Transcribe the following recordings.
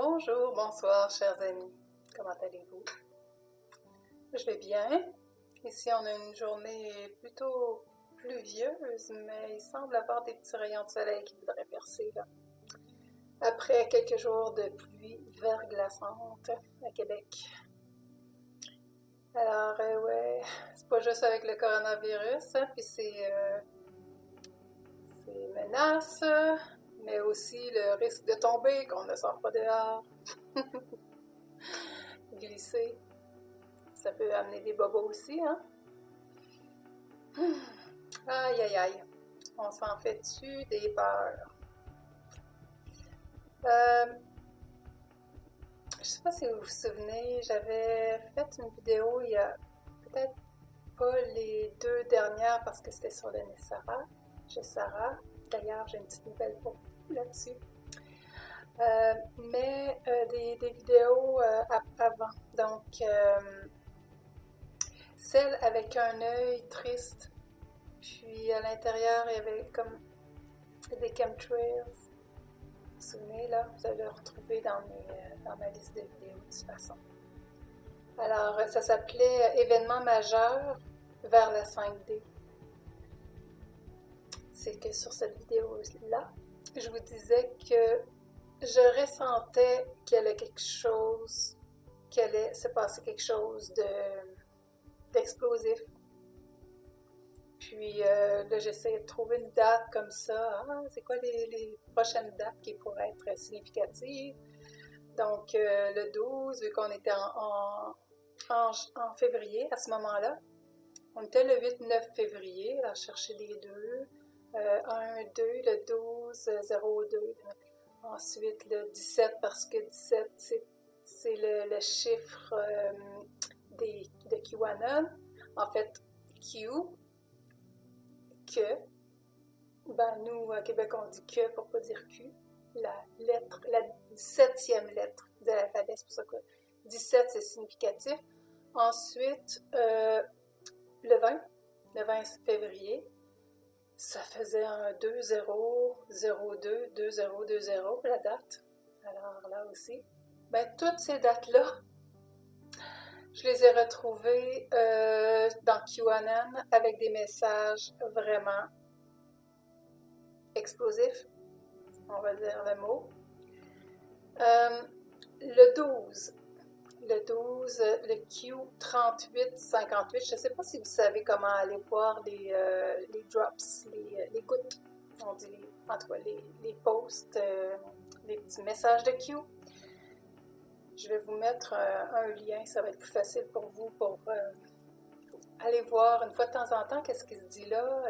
Bonjour, bonsoir, chers amis. Comment allez-vous? Je vais bien. Ici, on a une journée plutôt pluvieuse, mais il semble avoir des petits rayons de soleil qui voudraient percer, là. Après quelques jours de pluie verglaçante à Québec. Alors, ouais, c'est pas juste avec le coronavirus, hein, puis c'est menace, mais aussi le risque de tomber quand on ne sort pas dehors. Glisser. Ça peut amener des bobos aussi, hein? Aïe, aïe, aïe. On s'en fait-tu des peurs? Je sais pas si vous vous souvenez, j'avais fait une vidéo il y a peut-être pas les deux dernières parce que c'était sur le Nessara, chez Sarah. D'ailleurs, j'ai une petite nouvelle pour vous là-dessus. Des vidéos avant. Donc, celle avec un œil triste, puis à l'intérieur, il y avait comme des chemtrails. Vous vous souvenez, là? Vous allez le retrouver dans ma liste de vidéos, de toute façon. Alors, ça s'appelait Événement majeur vers la 5D. C'est que sur cette vidéo-là, je vous disais que je ressentais qu'il y allait qu'il allait se passer quelque chose d'explosif. Puis là, j'essayais de trouver une date comme ça. Ah, c'est quoi les prochaines dates qui pourraient être significatives? Donc, le 12, vu qu'on était en février à ce moment-là, on était le 8-9 février, alors je cherchais les deux. 1, 2, le 12, 02. Ensuite, le 17, parce que 17, c'est le chiffre de QAnon. En fait, Q, que, ben nous, à Québec, on dit que pour pas dire Q. La 17e lettre de l'alphabet, c'est pour ça que 17, c'est significatif. Ensuite, le 20 février, ça faisait un 2002, 2020, la date. Alors là aussi, ben toutes ces dates-là, je les ai retrouvées dans QAnon avec des messages vraiment explosifs, on va dire le mot. Le 12, le Q3858, je ne sais pas si vous savez comment aller voir les drops, les gouttes, on dit en tout cas les posts, les petits messages de Q. Je vais vous mettre un lien, ça va être plus facile pour vous pour aller voir une fois de temps en temps qu'est-ce qui se dit là.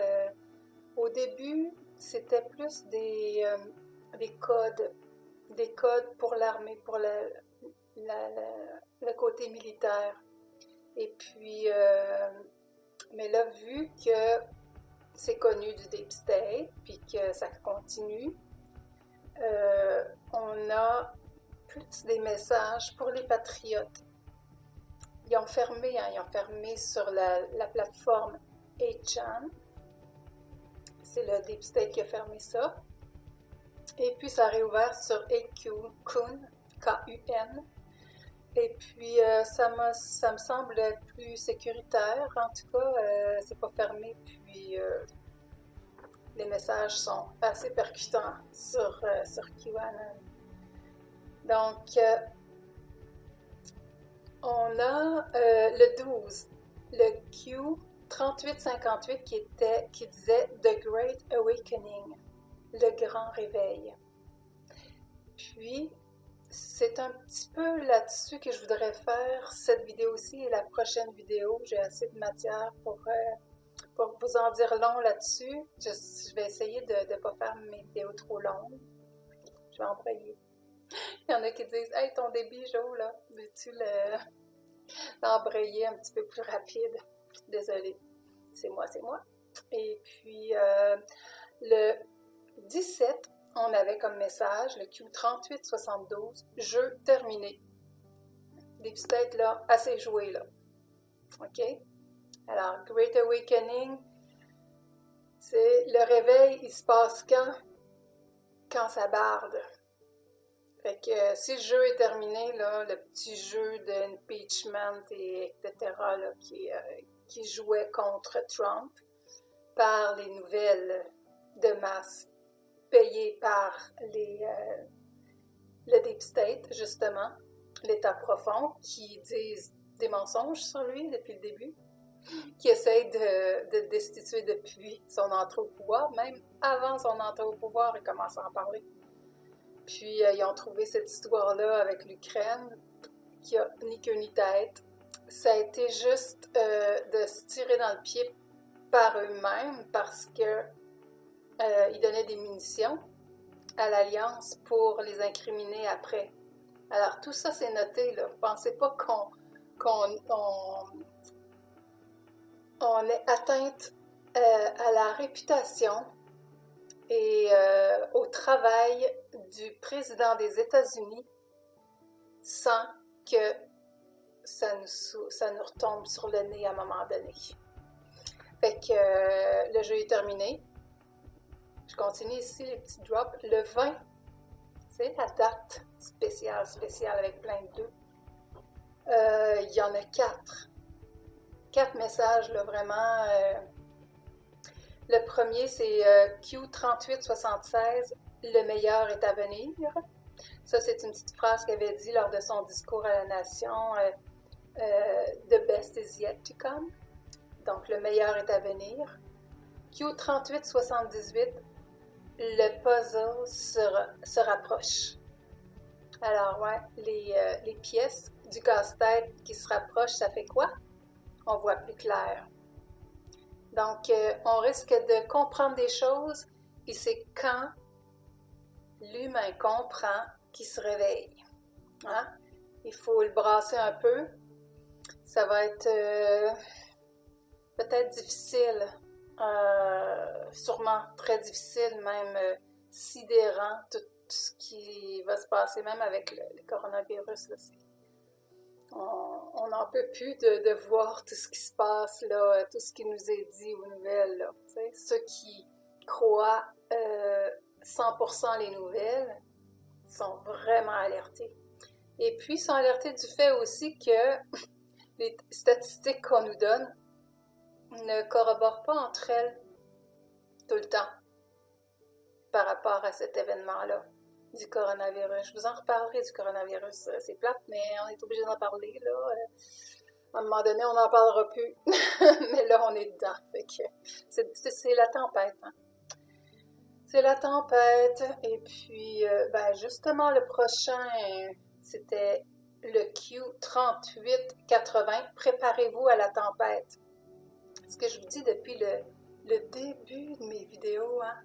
Au début, c'était plus des codes pour l'armée, pour le côté militaire. Et puis, mais là, vu que c'est connu du Deep State, puis que ça continue, on a plus des messages pour les patriotes. Ils ont fermé sur la plateforme 8chan. C'est le Deep State qui a fermé ça. Et puis, ça a réouvert sur 8kun, K-U-N. Et puis, ça me semble être plus sécuritaire. En tout cas, c'est pas fermé. Puis, les messages sont assez percutants sur QAnon. Donc, on a le 12, le Q3858 qui disait The Great Awakening, le grand réveil. Puis, c'est un petit peu là-dessus que je voudrais faire cette vidéo-ci et la prochaine vidéo. J'ai assez de matière pour vous en dire long là-dessus. Je vais essayer de ne pas faire mes vidéos trop longues. Je vais embrayer. Il y en a qui disent « Hey, ton débit, Jo, là, veux-tu l'embrayer un petit peu plus rapide? » Désolée, c'est moi. Et puis, le 17, on avait comme message le Q3872, jeu terminé. Deep State, là, assez joué, là. OK? Alors, Great Awakening, c'est le réveil, il se passe quand? Quand ça barde. Fait que si le jeu est terminé, là, le petit jeu d'impeachment et etc. Là, qui jouait contre Trump par les nouvelles de masse payées par le Deep State, justement, l'État profond, qui disent des mensonges sur lui depuis le début, qui essaye de destituer depuis son entrée au pouvoir, même avant son entrée au pouvoir, il commence à en parler. Puis ils ont trouvé cette histoire-là avec l'Ukraine, qui a ni queue ni tête. Ça a été juste de se tirer dans le pied par eux-mêmes parce que ils donnaient des munitions à l'Alliance pour les incriminer après. Alors tout ça c'est noté, là. Pensez pas on est atteinte à la réputation et au travail du président des États-Unis sans que ça nous retombe sur le nez à un moment donné. Fait que le jeu est terminé. Je continue ici les petits drops. Le 20, c'est la date spéciale avec plein de 2. Il y en a 4. 4 messages, là, vraiment. Le premier, c'est Q3876, le meilleur est à venir. Ça, c'est une petite phrase qu'elle avait dit lors de son discours à la nation, The best is yet to come. Donc, le meilleur est à venir. Q3878, le puzzle se rapproche. Alors, ouais, les pièces du casse-tête qui se rapprochent, ça fait quoi? On voit plus clair. Donc, on risque de comprendre des choses, et c'est quand l'humain comprend qu'il se réveille. Hein? Il faut le brasser un peu. Ça va être peut-être difficile, sûrement très difficile, même sidérant, tout ce qui va se passer, même avec le coronavirus. Là, on n'en peut plus de voir tout ce qui se passe, là, tout ce qui nous est dit aux nouvelles. Là, ceux qui croient 100% les nouvelles sont vraiment alertés. Et puis, ils sont alertés du fait aussi que les statistiques qu'on nous donne ne corroborent pas entre elles tout le temps par rapport à cet événement-là du coronavirus. Je vous en reparlerai du coronavirus, c'est plate, mais on est obligé d'en parler, là. À un moment donné, on n'en parlera plus, mais là, on est dedans. Fait que c'est la tempête, hein. C'est la tempête, et puis, ben, justement, le prochain, c'était le Q3880, préparez-vous à la tempête. Ce que je vous dis depuis le début de mes vidéos, hein.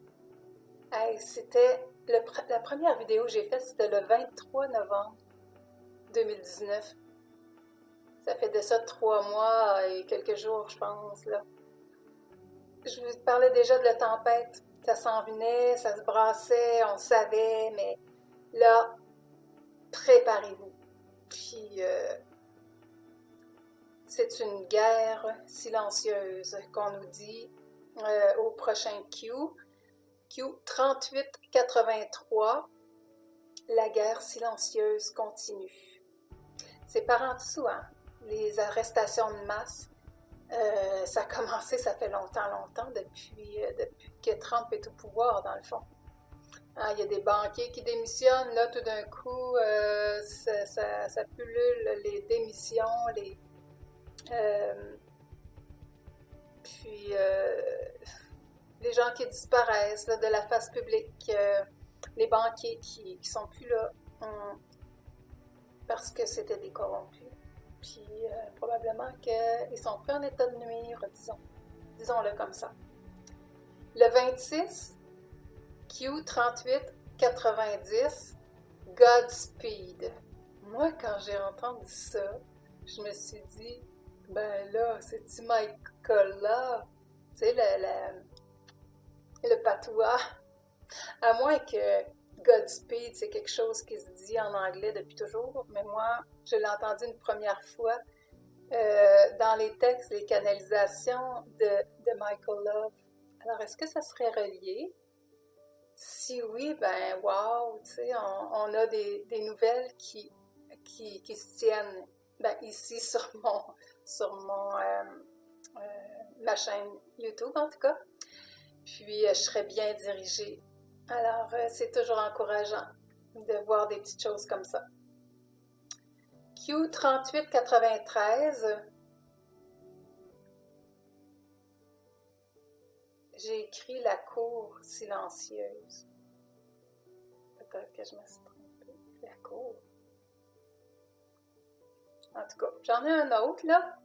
Hey, c'était la première vidéo que j'ai faite, c'était le 23 novembre 2019. Ça fait de ça 3 mois et quelques jours, je pense, là. Je vous parlais déjà de la tempête. Ça s'en venait, ça se brassait, on savait, mais là, préparez-vous. Puis, c'est une guerre silencieuse qu'on nous dit au prochain Q3883, la guerre silencieuse continue. C'est par en dessous, hein? Les arrestations de masse, ça a commencé, ça fait longtemps, depuis que Trump est au pouvoir, dans le fond. Hein, il y a des banquiers qui démissionnent, là, tout d'un coup, ça pullule les démissions, puis les gens qui disparaissent là, de la face publique, les banquiers qui sont plus là parce que c'était des corrompus. Puis probablement qu'ils sont pris en état de nuire, disons-le comme ça. Le 26, Q3890, Godspeed. Moi, quand j'ai entendu ça, je me suis dit, ben là, c'est-tu Michael Love? Tu sais, le patois. À moins que Godspeed, c'est quelque chose qui se dit en anglais depuis toujours, mais moi, je l'ai entendu une première fois dans les textes, les canalisations de Michael Love. Alors, est-ce que ça serait relié? Si oui, ben wow, tu sais, on a des nouvelles qui se tiennent ben, ici sur ma chaîne YouTube en tout cas. Puis je serais bien dirigée. Alors c'est toujours encourageant de voir des petites choses comme ça. Q3893, j'ai écrit la cour silencieuse. Peut-être que je me suis trompée. La cour. En tout cas, j'en ai un autre là.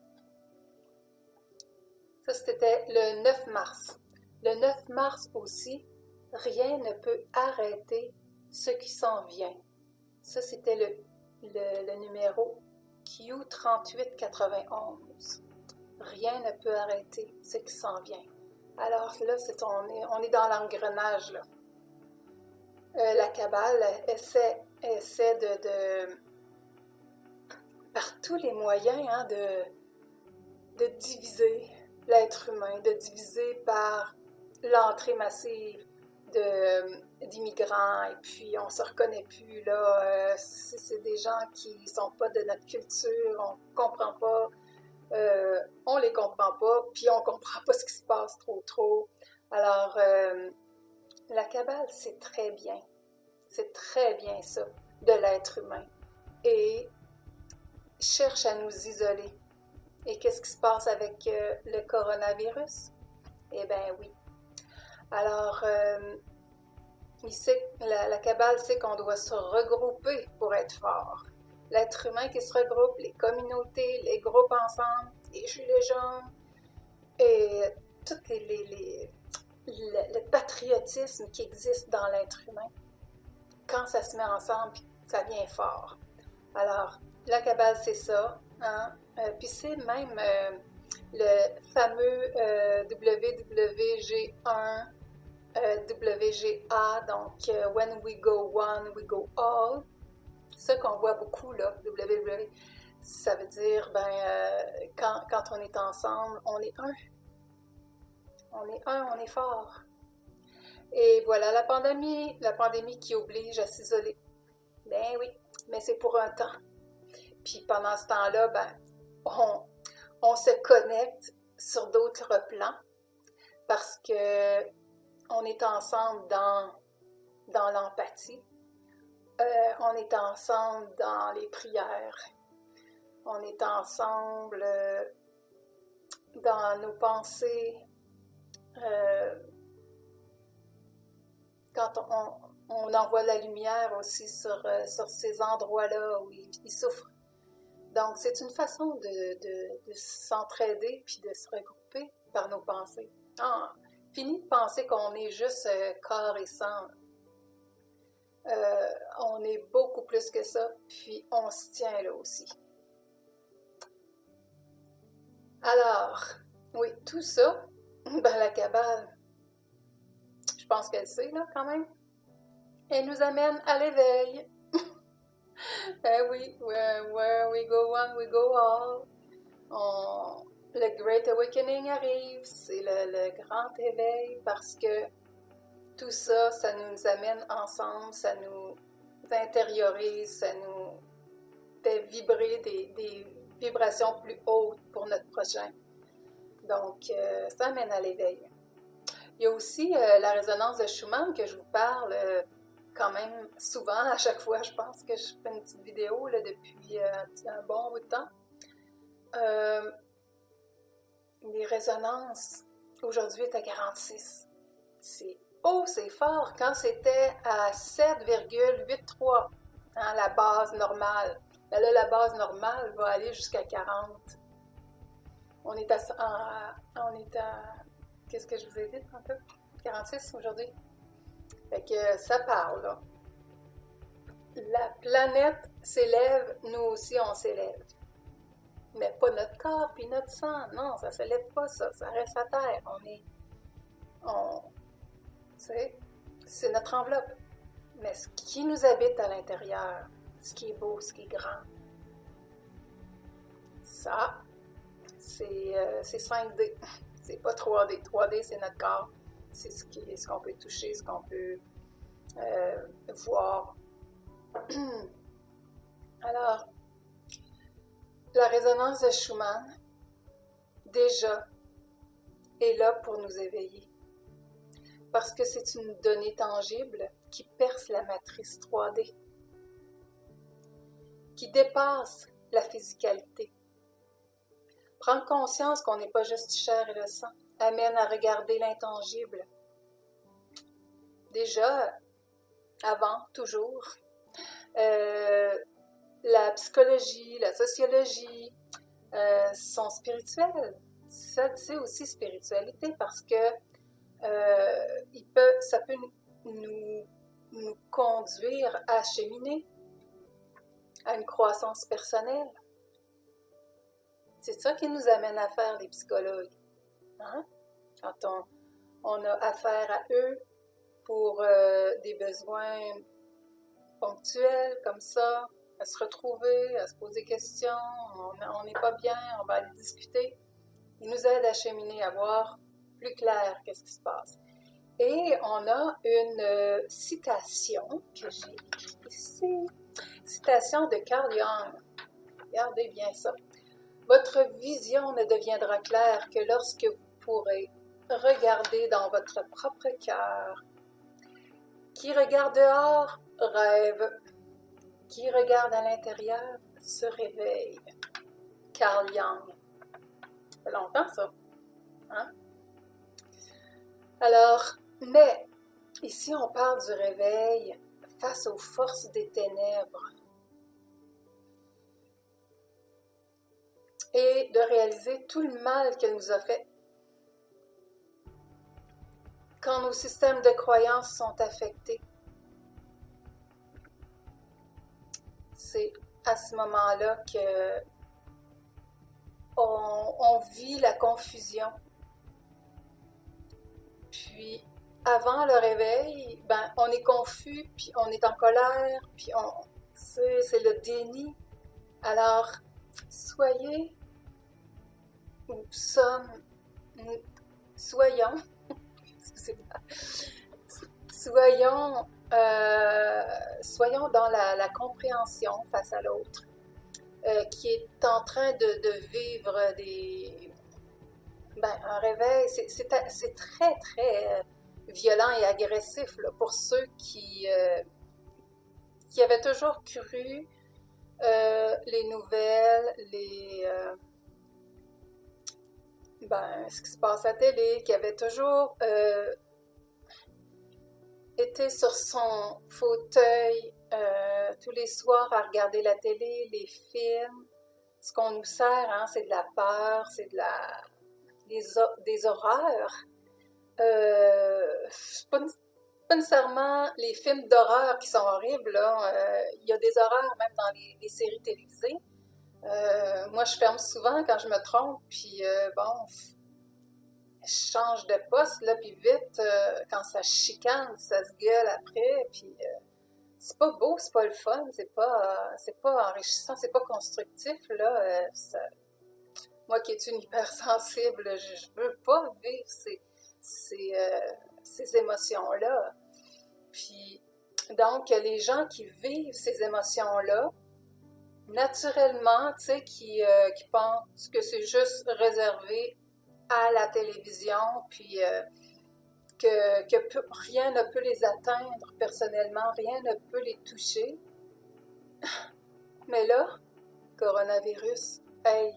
Ça, c'était le 9 mars. Le 9 mars aussi, rien ne peut arrêter ce qui s'en vient. Ça, c'était le numéro Q3891. Rien ne peut arrêter ce qui s'en vient. Alors là, on est dans l'engrenage, là. La Kabbale essaie par tous les moyens, hein, de diviser l'être humain, de diviser par l'entrée massive d'immigrants, et puis on se reconnaît plus, là, c'est des gens qui sont pas de notre culture, on comprend pas, on les comprend pas, puis on comprend pas ce qui se passe trop. Alors, la Kabbale, c'est très bien ça, de l'être humain, et cherche à nous isoler. Et qu'est-ce qui se passe avec le coronavirus? Eh bien oui. Alors, la Kabbale sait qu'on doit se regrouper pour être fort. L'être humain qui se regroupe, les communautés, les groupes ensemble, les gilets jaunes, et tout le patriotisme qui existe dans l'être humain. Quand ça se met ensemble, ça vient fort. Alors, la Kabbale, c'est ça. Hein? Puis c'est même le fameux WWG1, WGA, donc When we go one, we go all. Ça qu'on voit beaucoup, là, WW, ça veut dire, quand on est ensemble, on est un. On est un, on est fort. Et voilà la pandémie qui oblige à s'isoler. Ben oui, mais c'est pour un temps. Puis pendant ce temps-là, on se connecte sur d'autres plans parce que on est ensemble dans l'empathie, on est ensemble dans les prières, on est ensemble dans nos pensées, quand on envoie la lumière aussi sur ces endroits-là où ils souffrent. Donc, c'est une façon de s'entraider puis de se regrouper par nos pensées. Fini de penser qu'on est juste corps et sang. On est beaucoup plus que ça, puis on se tient là aussi. Alors, oui, tout ça, la Kabbale, je pense qu'elle sait, là, quand même, elle nous amène à l'éveil. Oui, where we go one, we go all. Le Great Awakening arrive, c'est le grand éveil parce que tout ça, ça nous amène ensemble, ça nous intériorise, ça nous fait vibrer des vibrations plus hautes pour notre prochain. Donc, ça amène à l'éveil. Il y a aussi la résonance de Schumann que je vous parle quand même souvent, à chaque fois, je pense que je fais une petite vidéo là, depuis un bon bout de temps. Les résonances, aujourd'hui, est à 46. C'est c'est fort. Quand c'était à 7,83, hein, la base normale. Ben là, la base normale va aller jusqu'à 40. On est à qu'est-ce que je vous ai dit tantôt? 46 aujourd'hui. Fait que ça parle, là. La planète s'élève, nous aussi on s'élève. Mais pas notre corps puis notre sang. Non, ça s'élève pas, ça reste à terre. C'est notre enveloppe. Mais ce qui nous habite à l'intérieur, ce qui est beau, ce qui est grand, ça, c'est 5D. C'est pas 3D. 3D, c'est notre corps. C'est ce qu'on peut toucher, ce qu'on peut voir. Alors, la résonance de Schumann, déjà, est là pour nous éveiller. Parce que c'est une donnée tangible qui perce la matrice 3D, qui dépasse la physicalité. Prendre conscience qu'on n'est pas juste chair et le sang amène à regarder l'intangible. Déjà, avant, toujours, la psychologie, la sociologie sont spirituelles. Ça, c'est aussi spiritualité parce que ça peut nous conduire à cheminer à une croissance personnelle. C'est ça qui nous amène à faire les psychologues. Hein? Quand on a affaire à eux pour des besoins ponctuels comme ça, à se retrouver, à se poser des questions, on n'est pas bien, on va aller discuter. Ils nous aident à cheminer, à voir plus clair qu'est-ce qui se passe. Et on a une citation que j'ai écrite ici, citation de Carl Jung. Regardez bien ça. Votre vision ne deviendra claire que lorsque vous pourrez regarder dans votre propre cœur. Qui regarde dehors rêve. Qui regarde à l'intérieur se réveille. Carl Jung. Ça fait longtemps ça. Hein? Alors, mais ici on parle du réveil face aux forces des ténèbres. Et de réaliser tout le mal qu'elle nous a fait. Quand nos systèmes de croyances sont affectés, c'est à ce moment-là que on vit la confusion. Puis, avant le réveil, on est confus, puis on est en colère, puis c'est le déni. Alors, soyons, soyons dans la compréhension face à l'autre, qui est en train de vivre un réveil. C'est très, très violent et agressif là, pour ceux qui avaient toujours cru les nouvelles, ce qui se passe à la télé, qui avait toujours été sur son fauteuil tous les soirs à regarder la télé, les films. Ce qu'on nous sert, hein, c'est de la peur, c'est des horreurs. C'est pas nécessairement les films d'horreur qui sont horribles. Là. Il y a des horreurs même dans les séries télévisées. Moi, je ferme souvent quand je me trompe, puis je change de poste, là, puis vite, quand ça chicane, ça se gueule après, puis c'est pas beau, c'est pas le fun, c'est pas enrichissant, c'est pas constructif, là. Moi qui est une hypersensible, je veux pas vivre ces émotions-là. Puis, donc, les gens qui vivent ces émotions-là, naturellement, tu sais, qui pensent que c'est juste réservé à la télévision, puis que rien ne peut les atteindre personnellement, rien ne peut les toucher. Mais là, coronavirus, hey,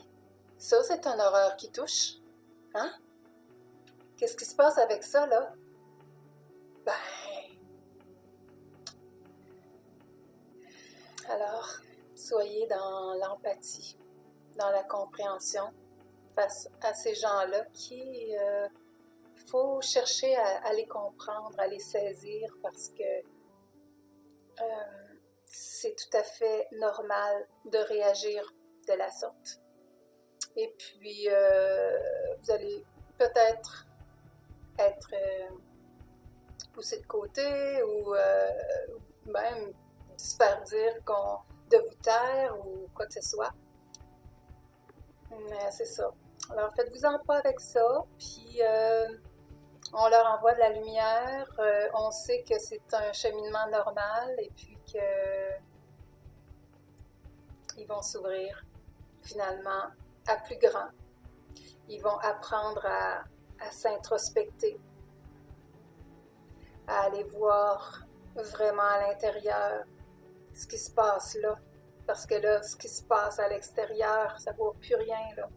ça c'est une horreur qui touche. Hein? Qu'est-ce qui se passe avec ça, là? Alors, soyez dans l'empathie, dans la compréhension face à ces gens-là qui faut chercher à les comprendre, à les saisir parce que c'est tout à fait normal de réagir de la sorte. Et puis, vous allez peut-être être poussé de côté ou même se faire dire de vous taire ou quoi que ce soit. Mais c'est ça. Alors, faites-vous-en pas avec ça, puis On leur envoie de la lumière, on sait que c'est un cheminement normal et puis qu'ils vont s'ouvrir finalement à plus grand. Ils vont apprendre à s'introspecter, à aller voir vraiment à l'intérieur ce qui se passe là. Parce que là, ce qui se passe à l'extérieur, ça ne vaut plus rien, là.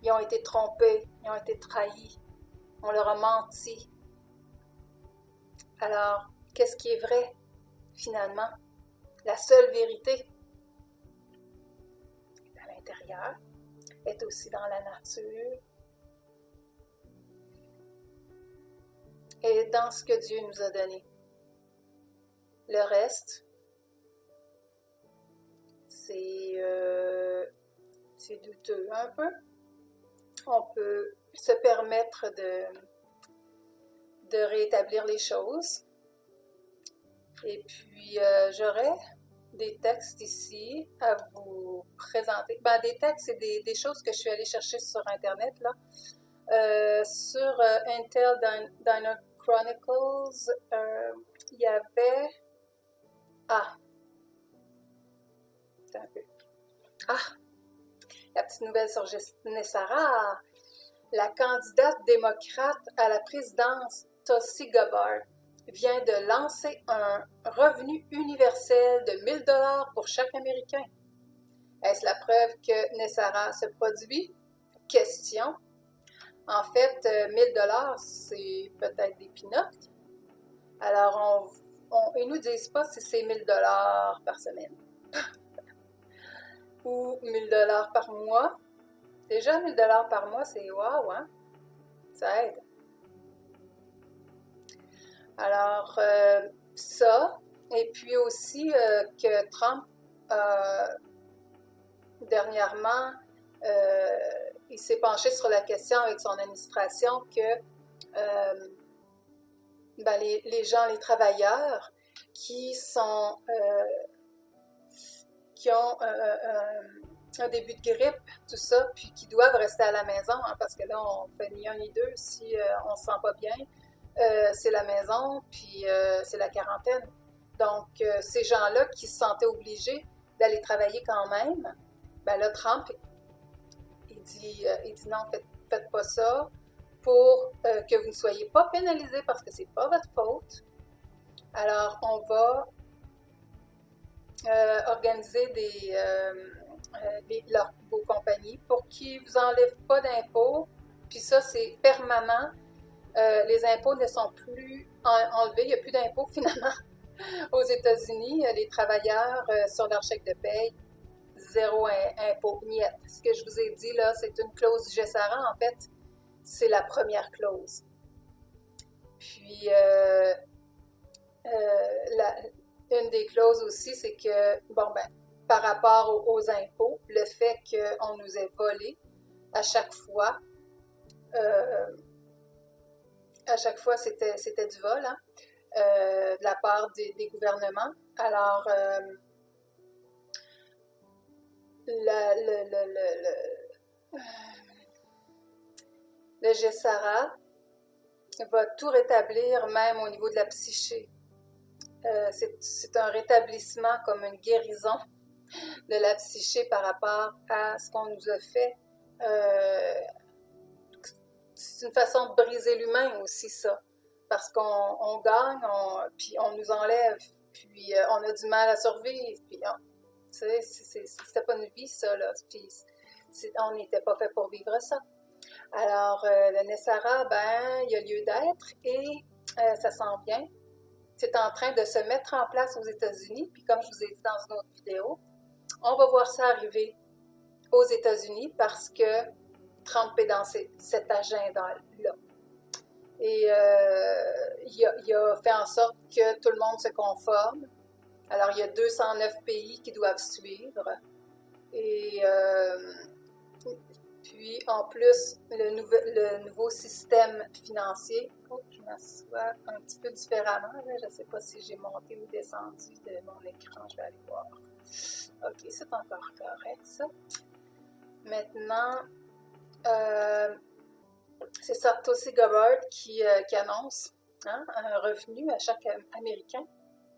Ils ont été trompés, ils ont été trahis, on leur a menti. Alors, qu'est-ce qui est vrai, finalement? La seule vérité est à l'intérieur, est aussi dans la nature, et dans ce que Dieu nous a donné. Le reste, c'est douteux un peu. On peut se permettre de rétablir les choses. Et puis, j'aurais des textes ici à vous présenter. Ben, des textes, c'est des choses que je suis allée chercher sur Internet, là. Sur Intel Dino Chronicles, il y avait... Ah! Un peu. Ah! La petite nouvelle sur Nessara. La candidate démocrate à la présidence, Tulsi Gabbard, vient de lancer un revenu universel de 1 000 $ pour chaque Américain. Est-ce la preuve que Nessara se produit? Question. En fait, 1 000 $, c'est peut-être des peanuts. Alors, ils ne nous disent pas si c'est 1 000 $ par semaine ou 1 000 $ par mois. Déjà, 1 000 $ par mois, c'est wow, hein? Ça aide. Alors, ça, et puis aussi que Trump, dernièrement, il s'est penché sur la question avec son administration que ben, les gens, les travailleurs qui ont un début de grippe, tout ça, puis qui doivent rester à la maison, hein, parce que là, on fait ni un ni deux si on ne se sent pas bien. C'est la maison, puis c'est la quarantaine. Donc, ces gens-là qui se sentaient obligés d'aller travailler quand même, ben là, Trump, il dit non, faites pas ça pour que vous ne soyez pas pénalisés parce que c'est pas votre faute. Alors, on va organiser vos compagnies pour qu'ils ne vous enlèvent pas d'impôts. Puis ça, c'est permanent. Les impôts ne sont plus enlevés. Il n'y a plus d'impôts finalement aux États-Unis. Les travailleurs, sur leur chèque de paye, zéro impôt. Niet. Ce que je vous ai dit là, c'est une clause du GESARA. En fait, c'est la première clause. Puis, une des clauses aussi, c'est que, bon, ben, par rapport aux impôts, le fait qu'on nous ait volé à chaque fois c'était du vol, hein, de la part des gouvernements. Alors, le GESARA va tout rétablir, même au niveau de la psyché. C'est un rétablissement comme une guérison de la psyché par rapport à ce qu'on nous a fait. C'est une façon de briser l'humain aussi, ça. Parce qu'on gagne, puis on nous enlève, puis on a du mal à survivre. Puis, tu sais, c'était pas une vie, ça, là. Puis, on n'était pas fait pour vivre ça. Alors, le Nessara, ben, il y a lieu d'être et ça s'en vient. C'est en train de se mettre en place aux États-Unis. Puis, comme je vous ai dit dans une autre vidéo, on va voir ça arriver aux États-Unis parce que Trump est dans cet agenda-là. Et il a fait en sorte que tout le monde se conforme. Alors, il y a 209 pays qui doivent suivre. Et puis, en plus, le nouveau système financier, je m'assois un petit peu différemment. Là. Je ne sais pas si j'ai monté ou descendu de mon écran. Je vais aller voir. OK, c'est encore correct, ça. Maintenant, C'est ça, Tulsi Gabbard qui annonce un revenu à chaque Américain.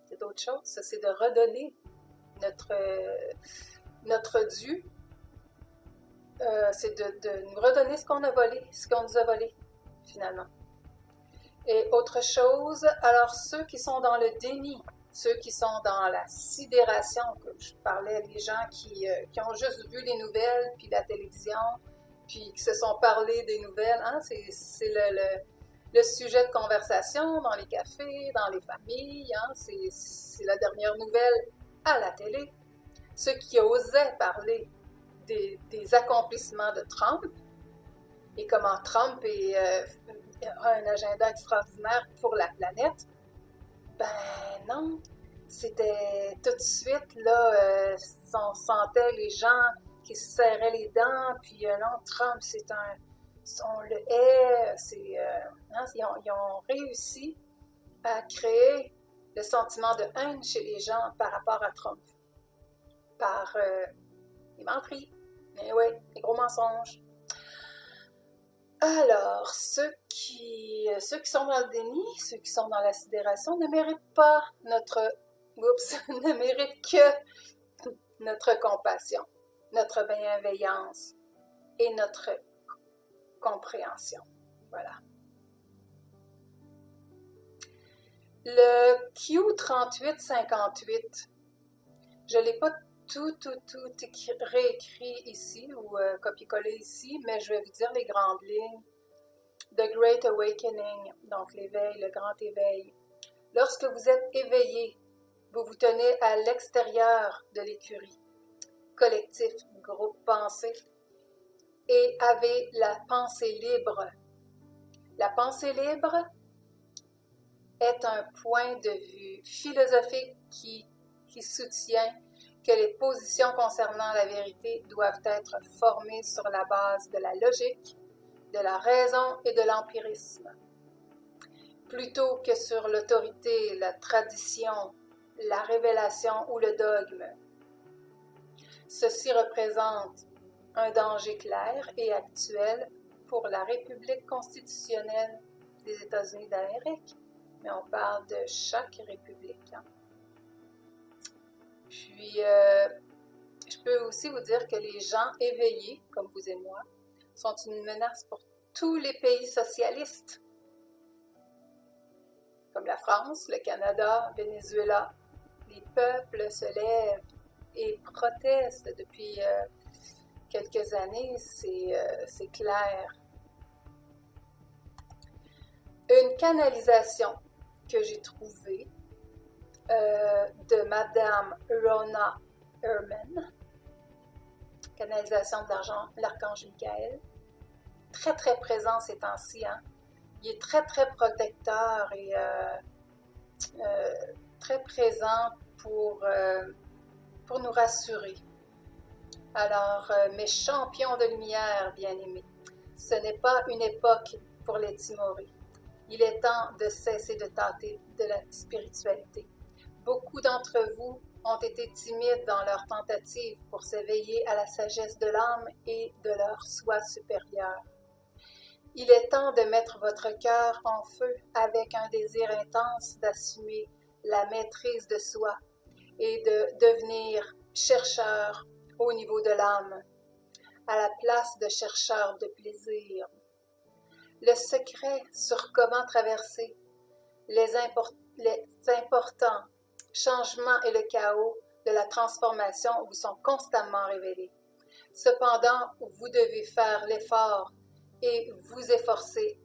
C'est d'autres choses. Ça, c'est de redonner notre dû. C'est de nous redonner ce qu'on a volé, ce qu'on nous a volé, finalement. Et autre chose, alors ceux qui sont dans le déni, ceux qui sont dans la sidération, comme je parlais, les gens qui ont juste vu les nouvelles, puis la télévision, puis qui se sont parlé des nouvelles, hein, c'est le sujet de conversation dans les cafés, dans les familles, hein, c'est la dernière nouvelle à la télé. Ceux qui osaient parler des accomplissements de Trump et comment Trump a un agenda extraordinaire pour la planète, ben non, c'était tout de suite, là, on sentait les gens qui se serraient les dents, puis non, Trump, on le hait, hein, ils ont réussi à créer le sentiment de haine chez les gens par rapport à Trump, par les menteries, mais oui, les gros mensonges. Alors, ceux qui sont dans le déni, ceux qui sont dans la sidération ne méritent pas ne méritent que notre compassion, notre bienveillance et notre compréhension. Voilà. Le Q3858, je ne l'ai pas tout réécrit ici ou copié-collé ici, mais je vais vous dire les grandes lignes. The Great Awakening, donc l'éveil, le grand éveil. Lorsque vous êtes éveillé, vous vous tenez à l'extérieur de l'écurie, collectif, groupe pensée, et avez la pensée libre. La pensée libre est un point de vue philosophique qui soutient que les positions concernant la vérité doivent être formées sur la base de la logique, de la raison et de l'empirisme, plutôt que sur l'autorité, la tradition, la révélation ou le dogme. Ceci représente un danger clair et actuel pour la République constitutionnelle des États-Unis d'Amérique, mais on parle de chaque république. Puis, je peux aussi vous dire que les gens éveillés, comme vous et moi, sont une menace pour tous les pays socialistes, comme la France, le Canada, Venezuela. Les peuples se lèvent et protestent depuis quelques années, c'est clair. Une canalisation que j'ai trouvée de Madame Rona Ehrman, canalisation de l'archange Michael, très très présent ces temps-ci, hein? Il est très très protecteur et très présent pour nous rassurer. Alors, mes champions de lumière, bien-aimés, ce n'est pas une époque pour les timorés. Il est temps de cesser de tâter de la spiritualité. Beaucoup d'entre vous ont été timides dans leur tentative pour s'éveiller à la sagesse de l'âme et de leur soi supérieur. Il est temps de mettre votre cœur en feu avec un désir intense d'assumer la maîtrise de soi et de devenir chercheur au niveau de l'âme, à la place de chercheur de plaisir. Le secret sur comment traverser les importants changements et le chaos de la transformation vous sont constamment révélés. Cependant, vous devez faire l'effort et vous efforcer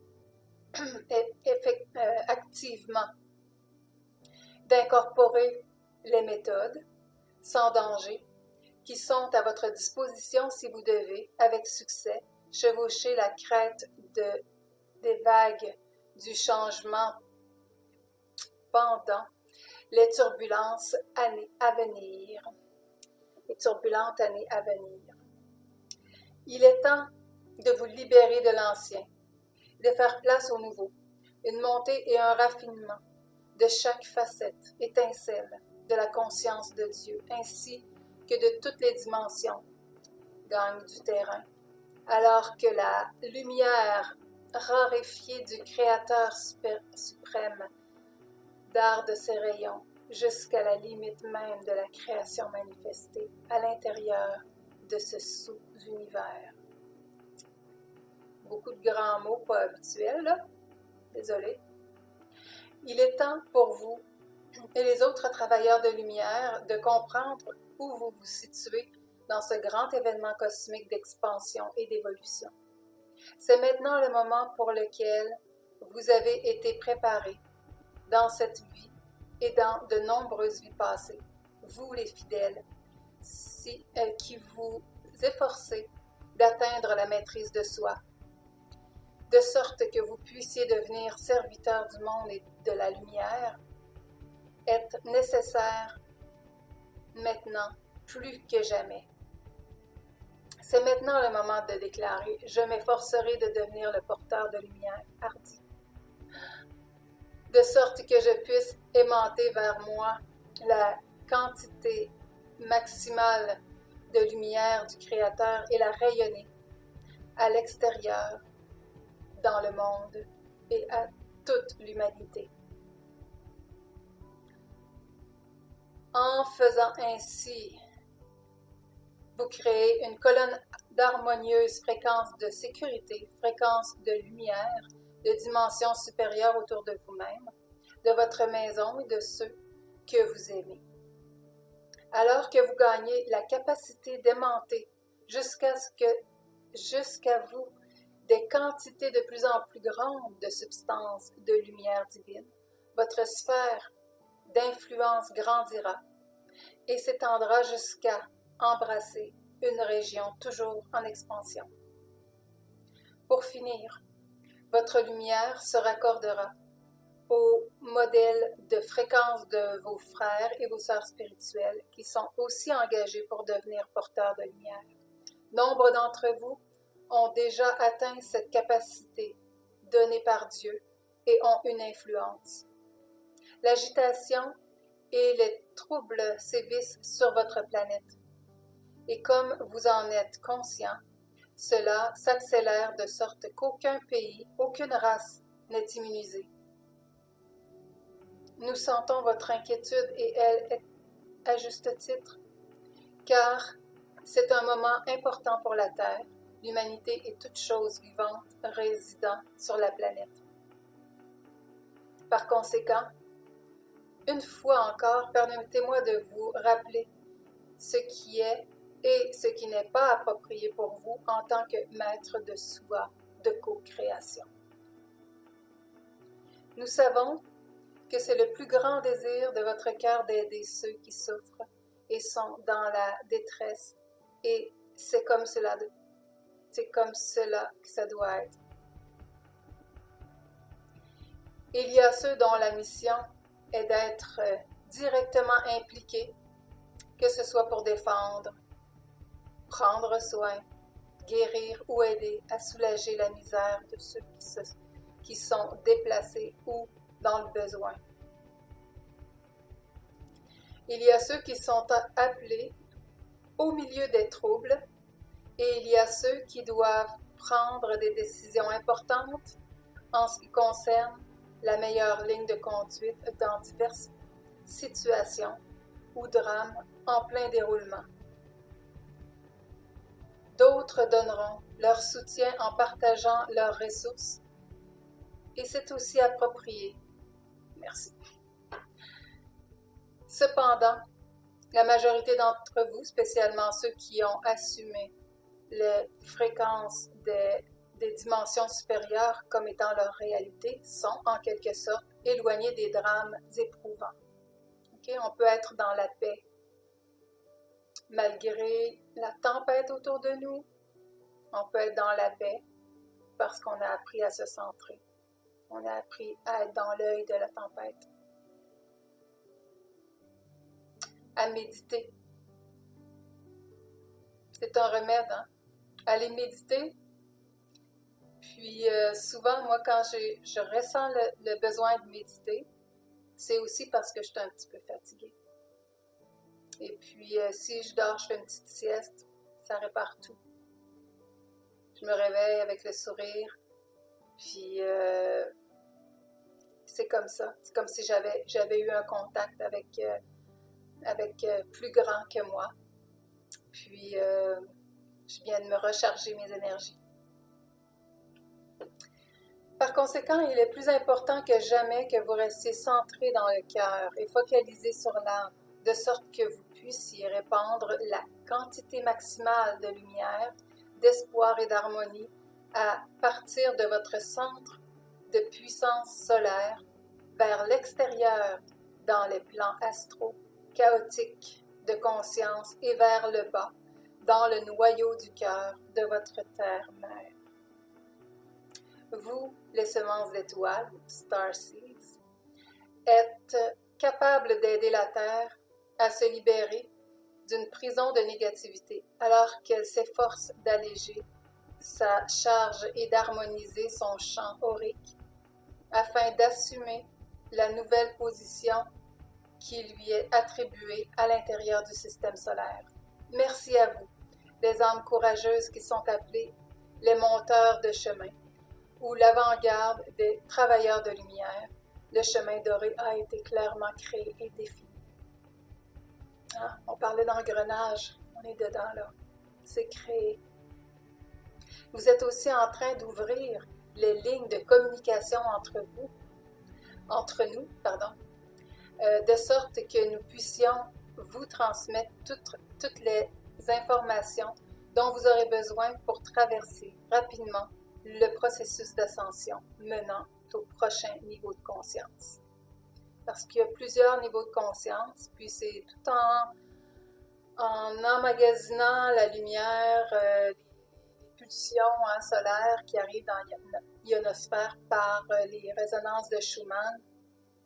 activement d'incorporer les méthodes sans danger qui sont à votre disposition si vous devez, avec succès, chevaucher la crête des vagues du changement pendant les turbulences années à venir. Les turbulentes années à venir. Il est temps de vous libérer de l'ancien, de faire place au nouveau, une montée et un raffinement de chaque facette, étincelle de la conscience de Dieu, ainsi que de toutes les dimensions gagnent du terrain, alors que la lumière raréfiée du Créateur suprême, darde ses rayons jusqu'à la limite même de la création manifestée à l'intérieur de ce sous-univers. Beaucoup de grands mots pas habituels, là. Désolée. Il est temps pour vous et les autres travailleurs de lumière de comprendre où vous vous situez dans ce grand événement cosmique d'expansion et d'évolution. C'est maintenant le moment pour lequel vous avez été préparés dans cette vie et dans de nombreuses vies passées, vous les fidèles, qui vous efforcez d'atteindre la maîtrise de soi, de sorte que vous puissiez devenir serviteurs du monde et de la lumière, est nécessaire maintenant plus que jamais. C'est maintenant le moment de déclarer « Je m'efforcerai de devenir le porteur de lumière hardi », de sorte que je puisse aimanter vers moi la quantité maximale de lumière du Créateur et la rayonner à l'extérieur, dans le monde et à toute l'humanité. En faisant ainsi, vous créez une colonne d'harmonieuse fréquence de sécurité, fréquence de lumière, de dimension supérieure autour de vous-même, de votre maison et de ceux que vous aimez. Alors que vous gagnez la capacité d'aimanter jusqu'à vous des quantités de plus en plus grandes de substances de lumière divine, votre sphère d'influence grandira et s'étendra jusqu'à embrasser une région toujours en expansion. Pour finir, votre lumière se raccordera au modèle de fréquence de vos frères et vos sœurs spirituelles qui sont aussi engagés pour devenir porteurs de lumière. Nombre d'entre vous ont déjà atteint cette capacité donnée par Dieu et ont une influence. L'agitation et les troubles sévissent sur votre planète. Et comme vous en êtes conscient, cela s'accélère de sorte qu'aucun pays, aucune race n'est immunisée. Nous sentons votre inquiétude et elle est à juste titre, car c'est un moment important pour la Terre, l'humanité et toute chose vivante résidant sur la planète. Par conséquent, une fois encore, permettez-moi de vous rappeler ce qui est et ce qui n'est pas approprié pour vous en tant que maître de soi de co-création. Nous savons que c'est le plus grand désir de votre cœur d'aider ceux qui souffrent et sont dans la détresse, et c'est comme cela que ça doit être. Il y a ceux dont la mission est d'être directement impliqués, que ce soit pour défendre, prendre soin, guérir ou aider à soulager la misère de ceux qui sont déplacés ou dans le besoin. Il y a ceux qui sont appelés au milieu des troubles et il y a ceux qui doivent prendre des décisions importantes en ce qui concerne la meilleure ligne de conduite dans diverses situations ou drames en plein déroulement. D'autres donneront leur soutien en partageant leurs ressources et c'est aussi approprié. Merci. Cependant, la majorité d'entre vous, spécialement ceux qui ont assumé les fréquences des dimensions supérieures comme étant leur réalité, sont en quelque sorte éloignés des drames éprouvants. Okay? On peut être dans la paix malgré la tempête autour de nous. On peut être dans la paix parce qu'on a appris à se centrer. On a appris à être dans l'œil de la tempête. À méditer. C'est un remède, hein? Aller méditer. Puis souvent, moi, quand je ressens le besoin de méditer, c'est aussi parce que je suis un petit peu fatiguée. Et puis, si je dors, je fais une petite sieste, ça répare tout. Je me réveille avec le sourire, Puis c'est comme ça. C'est comme si j'avais eu un contact avec plus grand que moi. Puis je viens de me recharger mes énergies. Par conséquent, il est plus important que jamais que vous restiez centré dans le cœur et focalisé sur l'âme, de sorte que vous puissiez répandre la quantité maximale de lumière, d'espoir et d'harmonie à partir de votre centre de puissance solaire vers l'extérieur dans les plans astraux, chaotiques de conscience et vers le bas, dans le noyau du cœur de votre terre-mère. Vous, les semences d'étoiles, Starseeds, êtes capables d'aider la Terre à se libérer d'une prison de négativité, alors qu'elle s'efforce d'alléger sa charge et d'harmoniser son champ aurique, afin d'assumer la nouvelle position qui lui est attribuée à l'intérieur du système solaire. Merci à vous, les âmes courageuses qui sont appelées les monteurs de chemin, ou l'avant-garde des travailleurs de lumière. Le chemin doré a été clairement créé et défini. Ah, on parlait d'engrenage, on est dedans là, c'est créé. Vous êtes aussi en train d'ouvrir les lignes de communication entre nous, de sorte que nous puissions vous transmettre toutes les informations dont vous aurez besoin pour traverser rapidement le processus d'ascension menant au prochain niveau de conscience. Parce qu'il y a plusieurs niveaux de conscience, puis c'est tout en emmagasinant la lumière, les pulsions solaires qui arrivent dans l'ionosphère par les résonances de Schumann,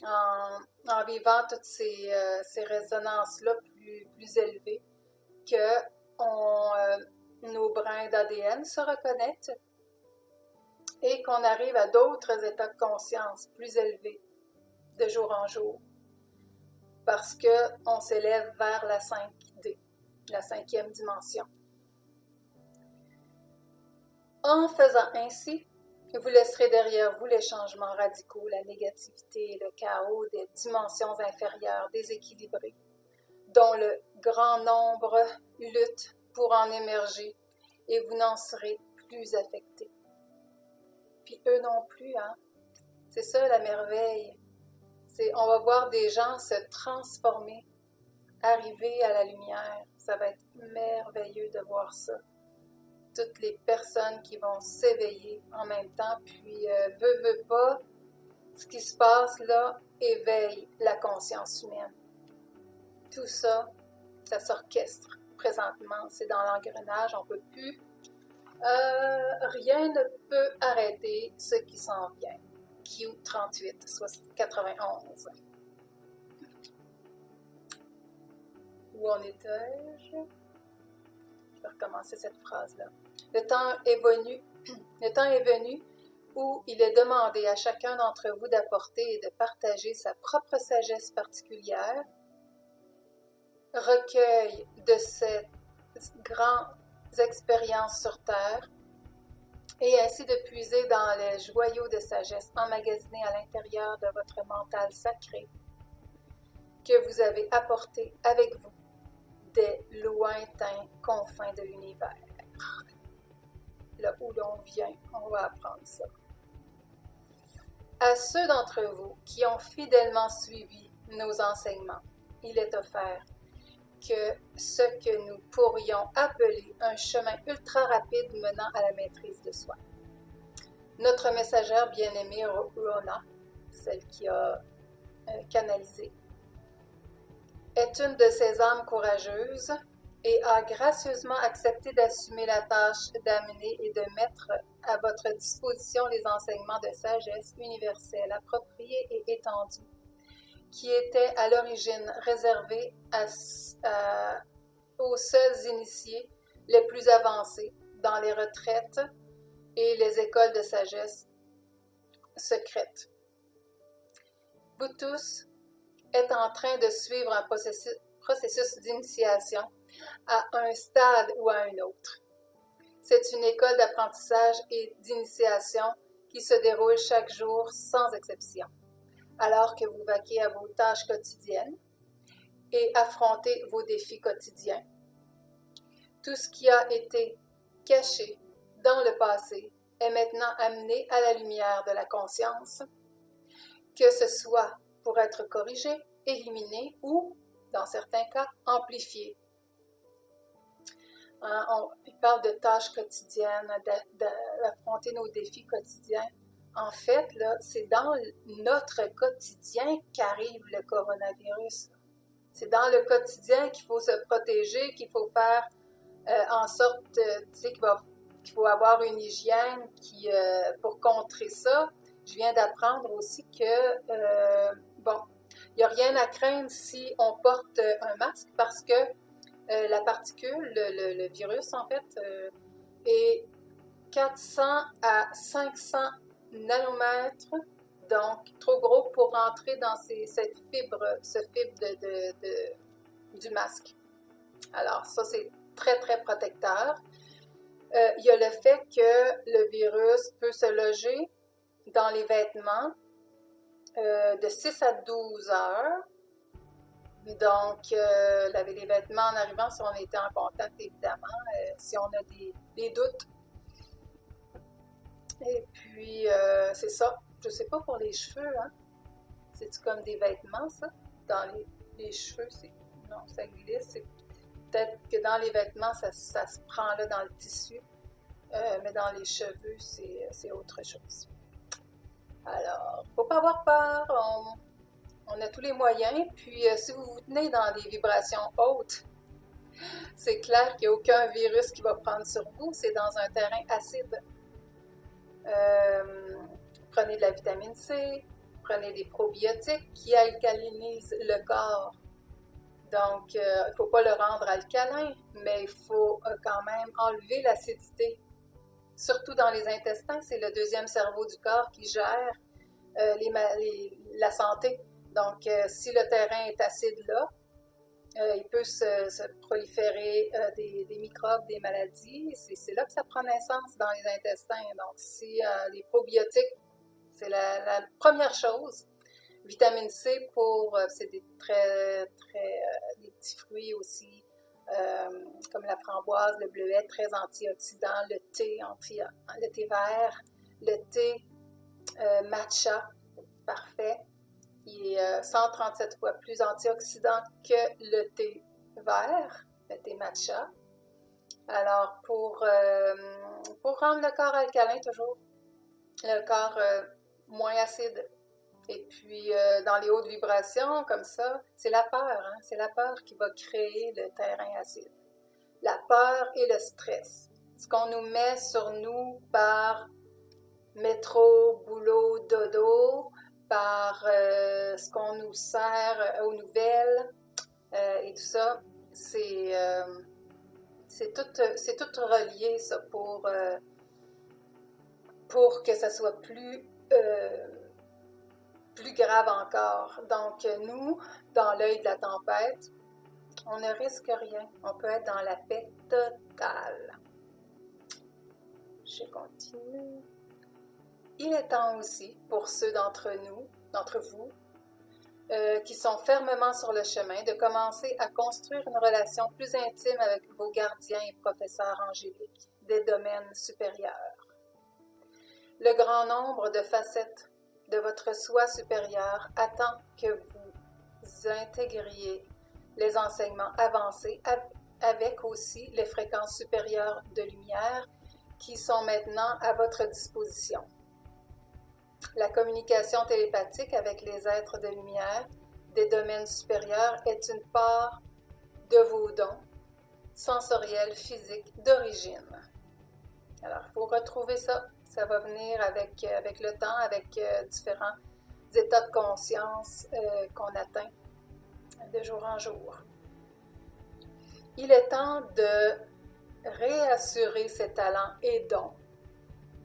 en vivant toutes ces résonances-là plus élevées, que nos brins d'ADN se reconnectent et qu'on arrive à d'autres états de conscience plus élevés de jour en jour, parce qu'on s'élève vers la 5D, la 5e dimension. En faisant ainsi, vous laisserez derrière vous les changements radicaux, la négativité et le chaos des dimensions inférieures déséquilibrées, dont le grand nombre lutte pour en émerger, et vous n'en serez plus affectés. Puis eux non plus, hein? C'est ça la merveille. On va voir des gens se transformer, arriver à la lumière. Ça va être merveilleux de voir ça. Toutes les personnes qui vont s'éveiller en même temps, puis veut pas, ce qui se passe là éveille la conscience humaine. Tout ça, ça s'orchestre présentement, c'est dans l'engrenage, on ne peut plus. Rien ne peut arrêter ce qui s'en vient. Q38, soit 91. Où en étais-je? Je vais recommencer cette phrase-là. Le temps est venu où il est demandé à chacun d'entre vous d'apporter et de partager sa propre sagesse particulière, recueil de ces grandes expériences sur Terre, et ainsi de puiser dans les joyaux de sagesse emmagasinés à l'intérieur de votre mental sacré que vous avez apporté avec vous des lointains confins de l'univers. Là où l'on vient, on va apprendre ça. À ceux d'entre vous qui ont fidèlement suivi nos enseignements, il est offert que ce que nous pourrions appeler un chemin ultra rapide menant à la maîtrise de soi. Notre messagère bien-aimée Rona, celle qui a canalisé, est une de ces âmes courageuses et a gracieusement accepté d'assumer la tâche d'amener et de mettre à votre disposition les enseignements de sagesse universelle, appropriés et étendus, qui étaient à l'origine réservés aux seuls initiés les plus avancés dans les retraites et les écoles de sagesse secrètes. Vous tous êtes en train de suivre un processus d'initiation à un stade ou à un autre. C'est une école d'apprentissage et d'initiation qui se déroule chaque jour sans exception, alors que vous vaquez à vos tâches quotidiennes et affrontez vos défis quotidiens. Tout ce qui a été caché dans le passé est maintenant amené à la lumière de la conscience, que ce soit pour être corrigé, éliminé ou, dans certains cas, amplifié. Il parle de tâches quotidiennes, d'affronter nos défis quotidiens. En fait, là, c'est dans notre quotidien qu'arrive le coronavirus. C'est dans le quotidien qu'il faut se protéger, qu'il faut faire en sorte, qu'il faut avoir une hygiène pour contrer ça. Je viens d'apprendre aussi que, il n'y a rien à craindre si on porte un masque parce que la particule, le virus en fait, est 400 à 500 nanomètres, donc trop gros pour rentrer dans ce fibre du masque. Alors ça, c'est très, très protecteur. Il y a le fait que le virus peut se loger dans les vêtements de 6 à 12 heures. Donc, laver les vêtements en arrivant si on était en contact, évidemment, si on a des doutes. Et puis, c'est ça. Je sais pas pour les cheveux, hein. C'est-tu comme des vêtements, ça? Dans les cheveux, non, ça glisse. Peut-être que dans les vêtements, ça se prend là dans le tissu. Mais dans les cheveux, c'est autre chose. Alors, faut pas avoir peur. On a tous les moyens, puis si vous vous tenez dans des vibrations hautes, c'est clair qu'il n'y a aucun virus qui va prendre sur vous, c'est dans un terrain acide. Prenez de la vitamine C, prenez des probiotiques qui alcalinisent le corps. Donc, il ne faut pas le rendre alcalin, mais il faut quand même enlever l'acidité. Surtout dans les intestins, c'est le deuxième cerveau du corps qui gère la santé. Donc, si le terrain est acide là, il peut se proliférer des microbes, des maladies. C'est là que ça prend naissance dans les intestins. Donc, si les probiotiques, c'est la première chose. Vitamine C c'est des des petits fruits aussi, comme la framboise, le bleuet, très antioxydant, le thé vert, le thé matcha, parfait, qui est 137 fois plus antioxydant que le thé vert, le thé matcha. Alors, pour rendre le corps alcalin toujours, le corps moins acide, et puis dans les hautes vibrations, comme ça, c'est la peur, hein? C'est la peur qui va créer le terrain acide. La peur et le stress. Ce qu'on nous met sur nous par métro, boulot, dodo, par ce qu'on nous sert aux nouvelles et tout ça, c'est tout relié, ça, pour que ça soit plus grave encore. Donc, nous, dans l'œil de la tempête, on ne risque rien. On peut être dans la paix totale. Je continue. Il est temps aussi, pour ceux d'entre vous, qui sont fermement sur le chemin, de commencer à construire une relation plus intime avec vos gardiens et professeurs angéliques des domaines supérieurs. Le grand nombre de facettes de votre soi supérieur attend que vous intégriez les enseignements avancés avec aussi les fréquences supérieures de lumière qui sont maintenant à votre disposition. La communication télépathique avec les êtres de lumière des domaines supérieurs est une part de vos dons sensoriels physiques d'origine. Alors, il faut retrouver ça. Ça va venir avec le temps, avec différents états de conscience qu'on atteint de jour en jour. Il est temps de réassurer ces talents et dons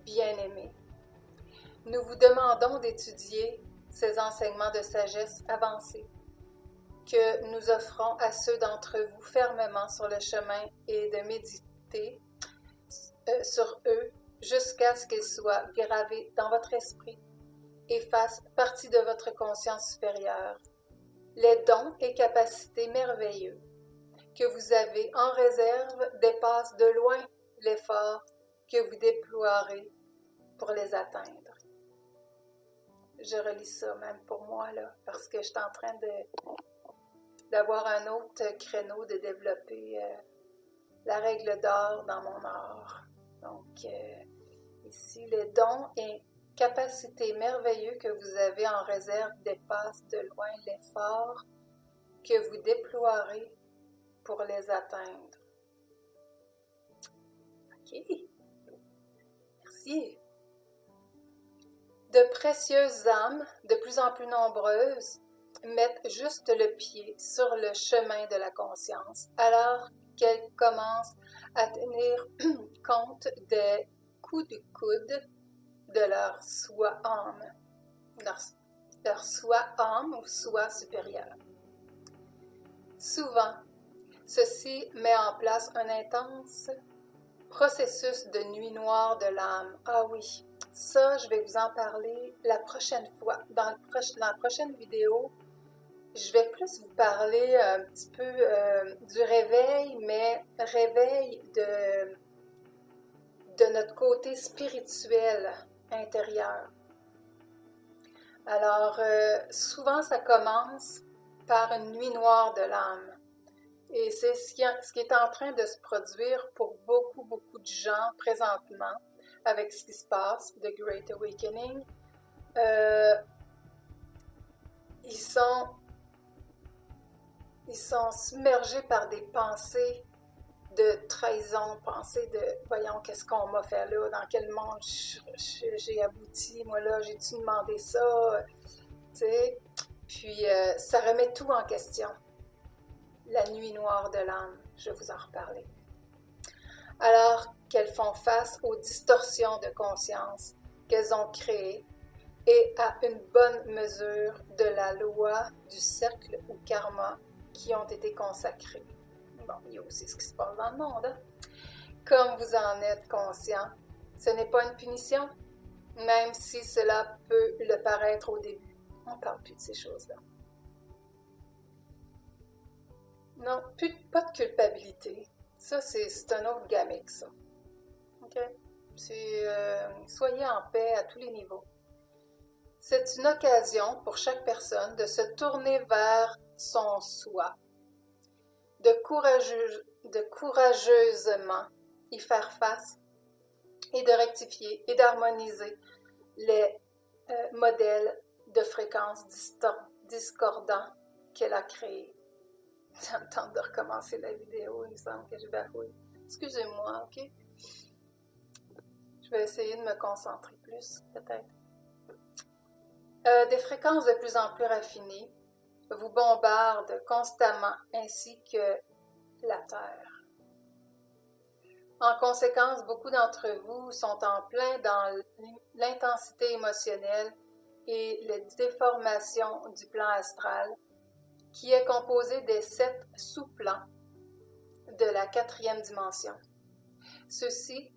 bien-aimés. Nous vous demandons d'étudier ces enseignements de sagesse avancés que nous offrons à ceux d'entre vous fermement sur le chemin et de méditer sur eux jusqu'à ce qu'ils soient gravés dans votre esprit et fassent partie de votre conscience supérieure. Les dons et capacités merveilleux que vous avez en réserve dépassent de loin l'effort que vous déploierez pour les atteindre. Je relis ça même pour moi, là, parce que je suis en train d'avoir un autre créneau de développer la règle d'or dans mon art. Donc, ici, les dons et capacités merveilleux que vous avez en réserve dépassent de loin l'effort que vous déploierez pour les atteindre. OK. Merci. De précieuses âmes, de plus en plus nombreuses, mettent juste le pied sur le chemin de la conscience, alors qu'elles commencent à tenir compte des coups de coude de leur soi-âme, leur soi-âme ou soi supérieur. Souvent, ceci met en place un intense processus de nuit noire de l'âme. Ah oui, ça, je vais vous en parler la prochaine fois. Dans la prochaine vidéo, je vais plus vous parler un petit peu du réveil, mais réveil de notre côté spirituel intérieur. Alors, souvent, ça commence par une nuit noire de l'âme. Et c'est ce qui est en train de se produire pour beaucoup de gens présentement avec ce qui se passe, The Great Awakening. Ils sont submergés par des pensées de trahison, pensées de « voyons, qu'est-ce qu'on m'a fait là, dans quel monde j'ai abouti, moi là, j'ai-tu demandé ça? » Tu sais, puis ça remet tout en question. La nuit noire de l'âme, je vais vous en reparler. Alors qu'elles font face aux distorsions de conscience qu'elles ont créées et à une bonne mesure de la loi du cercle ou karma qui ont été consacrés. Bon, il y a aussi ce qui se passe dans le monde. Hein? Comme vous en êtes conscient, ce n'est pas une punition, même si cela peut le paraître au début. On ne parle plus de ces choses-là. Non, pas de culpabilité. Ça, c'est un autre gamique, ça. OK? Soyez en paix à tous les niveaux. C'est une occasion pour chaque personne de se tourner vers son soi, de courageusement y faire face et de rectifier et d'harmoniser les modèles de fréquences discordants qu'elle a créés. Ça me tente de recommencer la vidéo, il me semble que je bafouille. Excusez-moi, OK? Je vais essayer de me concentrer plus, peut-être. Des fréquences de plus en plus raffinées vous bombardent constamment, ainsi que la Terre. En conséquence, beaucoup d'entre vous sont en plein dans l'intensité émotionnelle et les déformations du plan astral, qui est composé des 7 sous-plans de la 4e dimension. Ceux-ci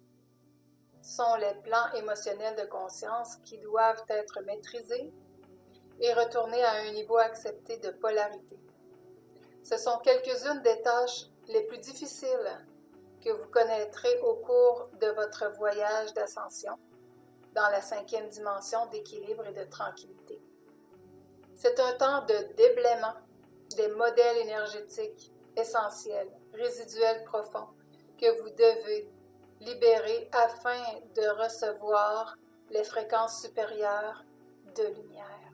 sont les plans émotionnels de conscience qui doivent être maîtrisés et retourner à un niveau accepté de polarité. Ce sont quelques-unes des tâches les plus difficiles que vous connaîtrez au cours de votre voyage d'ascension dans la 5e dimension d'équilibre et de tranquillité. C'est un temps de déblaiement des modèles énergétiques essentiels, résiduels profonds, que vous devez libérer afin de recevoir les fréquences supérieures de lumière.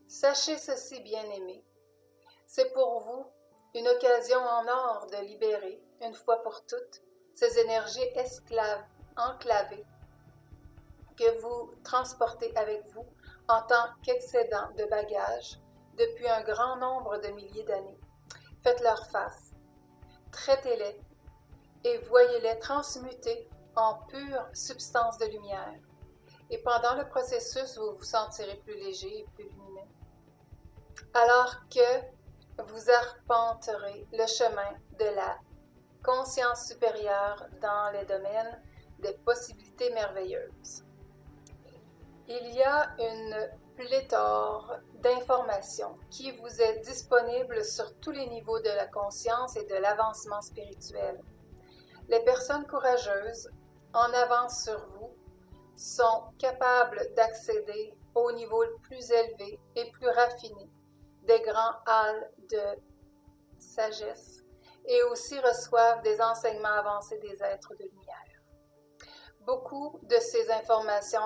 Sachez ceci, bien-aimés, c'est pour vous une occasion en or de libérer, une fois pour toutes, ces énergies enclavées que vous transportez avec vous en tant qu'excédent de bagages depuis un grand nombre de milliers d'années. Faites-leur face, traitez-les et voyez-les transmuter en pure substance de lumière. Et pendant le processus, vous vous sentirez plus léger et plus lumineux. Alors que vous arpenterez le chemin de la conscience supérieure dans les domaines des possibilités merveilleuses. Il y a une pléthore d'informations qui vous est disponible sur tous les niveaux de la conscience et de l'avancement spirituel. Les personnes courageuses, en avance sur vous, sont capables d'accéder au niveau le plus élevé et plus raffiné des grands halles de sagesse et aussi reçoivent des enseignements avancés des êtres de lumière. Beaucoup de ces informations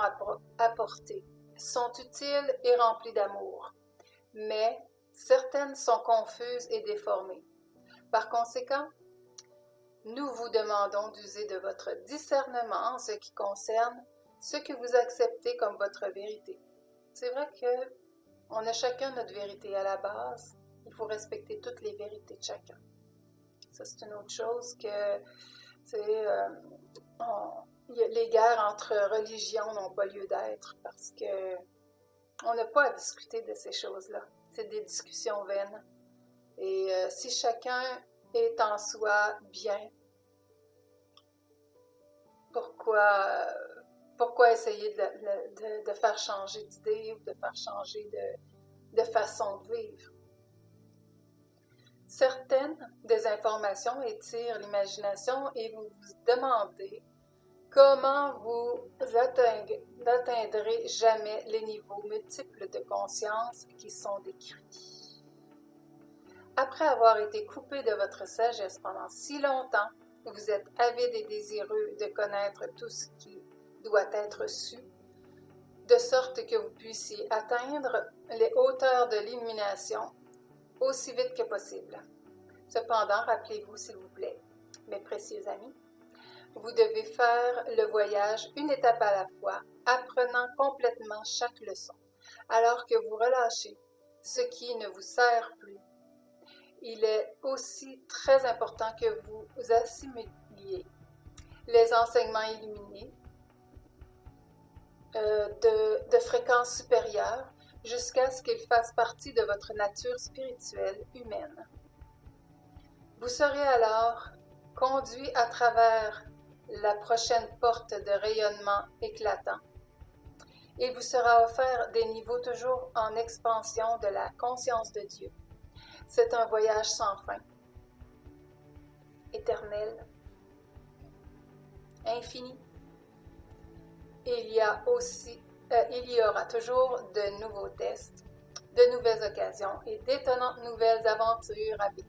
apportées sont utiles et remplies d'amour, mais certaines sont confuses et déformées. Par conséquent, nous vous demandons d'user de votre discernement en ce qui concerne ce que vous acceptez comme votre vérité. C'est vrai qu'on a chacun notre vérité à la base. Il faut respecter toutes les vérités de chacun. Ça, c'est une autre chose que, tu sais, les guerres entre religions n'ont pas lieu d'être parce que on n'a pas à discuter de ces choses-là. C'est des discussions vaines. Et si chacun est en soi bien, pourquoi essayer de faire changer d'idée ou de faire changer de façon de vivre? Certaines des informations étirent l'imagination et vous vous demandez comment vous n'atteindrez jamais les niveaux multiples de conscience qui sont décrits. Après avoir été coupé de votre sagesse pendant si longtemps, vous êtes avide et désireux de connaître tout ce qui doit être su, de sorte que vous puissiez atteindre les hauteurs de l'illumination aussi vite que possible. Cependant, rappelez-vous, s'il vous plaît, mes précieux amis, vous devez faire le voyage une étape à la fois, apprenant complètement chaque leçon, alors que vous relâchez ce qui ne vous sert plus. Il est aussi très important que vous assimiliez les enseignements illuminés de fréquence supérieure jusqu'à ce qu'ils fassent partie de votre nature spirituelle humaine. Vous serez alors conduit à travers la prochaine porte de rayonnement éclatant. Il vous sera offert des niveaux toujours en expansion de la conscience de Dieu. C'est un voyage sans fin, éternel, infini. Il y aura toujours de nouveaux tests, de nouvelles occasions et d'étonnantes nouvelles aventures à vivre.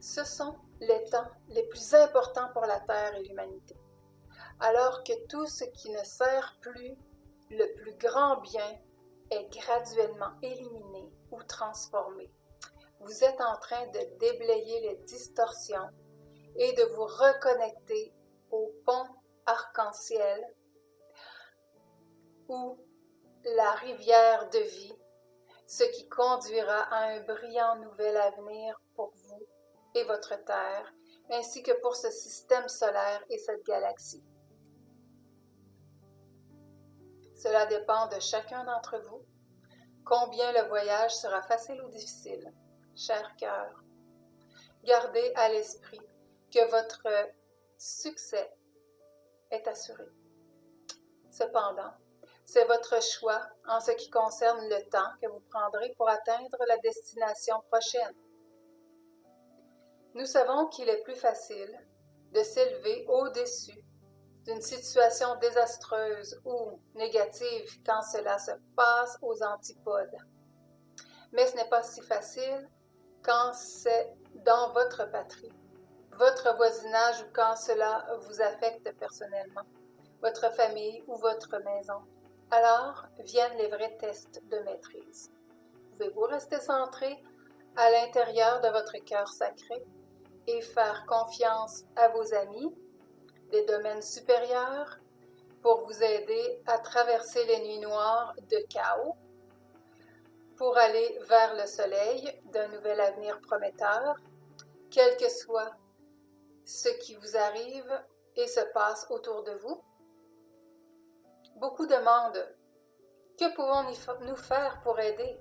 Ce sont les temps les plus importants pour la Terre et l'humanité. Alors que tout ce qui ne sert plus le plus grand bien est graduellement éliminé ou transformé, vous êtes en train de déblayer les distorsions et de vous reconnecter au pont arc-en-ciel ou la rivière de vie, ce qui conduira à un brillant nouvel avenir pour vous et votre Terre, ainsi que pour ce système solaire et cette galaxie. Cela dépend de chacun d'entre vous, combien le voyage sera facile ou difficile. Cher cœur, gardez à l'esprit que votre succès est assuré. Cependant, c'est votre choix en ce qui concerne le temps que vous prendrez pour atteindre la destination prochaine. Nous savons qu'il est plus facile de s'élever au-dessus d'une situation désastreuse ou négative quand cela se passe aux antipodes. Mais ce n'est pas si facile quand c'est dans votre patrie, votre voisinage ou quand cela vous affecte personnellement, votre famille ou votre maison. Alors viennent les vrais tests de maîtrise. Pouvez-vous rester centré à l'intérieur de votre cœur sacré et faire confiance à vos amis des domaines supérieurs pour vous aider à traverser les nuits noires de chaos, pour aller vers le soleil d'un nouvel avenir prometteur, quel que soit ce qui vous arrive et se passe autour de vous? Beaucoup demandent « Que pouvons-nous faire pour aider ?»